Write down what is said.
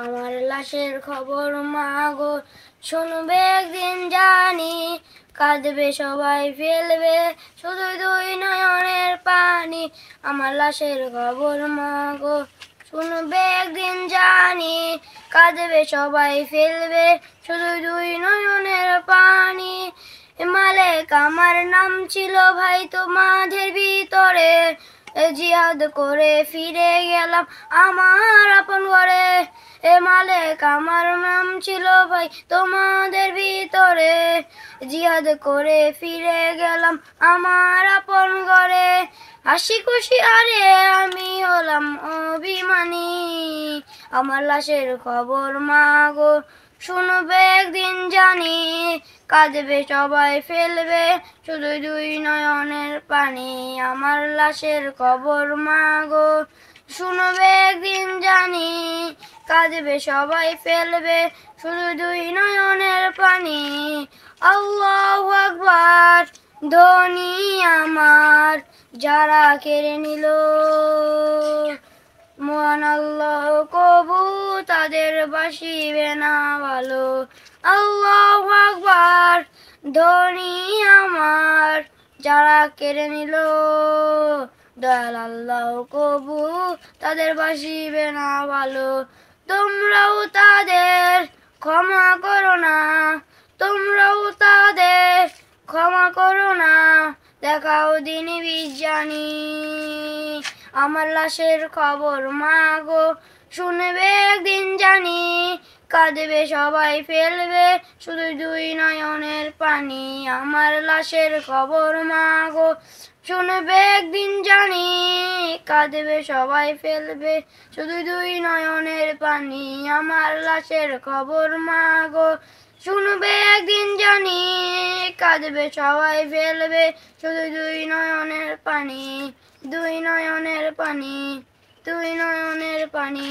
আমার লাশের খবর মা গো শুনবে একদিন জানি, কাঁদবে সবাই ফেলবে শুধু দুই নয়নের পানি। আমার লাশের খবর মা গো শুনবে একদিন জানি, কাঁদবে সবাই ফেলবে শুধু দুই নয়নের পানি। মালেক আমার নাম ছিল ভাই তোমাদের ভিতরে, জিহাদ করে ফিরে গেলাম আমার আপন ঘরে। মালেক আমার নাম ছিল ভাই তোমাদের ভিতরে, জিহাদ করে ফিরে গেলাম আমার আপন ঘরে। হাসি খুশি আরে আমি হলাম অভিমানী, আমার লাশের খবর মা গো শুনবে একদিন জানি, কাঁদবে সবাই ফেলবে শুধু দুই নয়নের পানি। আমার লাশের খবর মা গো শুনবে একদিন জানি, কাঁদবে সবাই ফেলবে শুধু দুই নয়নের পানি। আল্লাহু আকবার ধ্বনি আমার যারা কেড়ে নিল, মহান আল্লাহ কবু তাদের বাসিবে না ভালো। আল্লাহু আকবার ধ্বনি আমার যারা কেড়ে নিল, দয়াল আল্লাহ কবু তাদের বাসিবে না ভালো। তোমরাও তাদের ক্ষমা করো না, তোমরাও তাদের ক্ষমা করো না, দেখাও দিনই বিজ্ঞানী। আমার লাশের খবর মা গো শুনবে একদিন জানি, কাঁদবে সবাই ফেলবে শুধু দুই নয়নের পানি। আমার লাশের খবর মা গো শুনবে একদিন জানি, কাঁদবে সবাই ফেলবে শুধু দুই নয়নের পানি। আমার লাশের খবর মা গো শুনবে একদিন জানি, কাঁদবে সবাই ফেলবে শুধু দুই নয়নের পানি, দুই নয়নের পানি, দুই নয়নের পানি।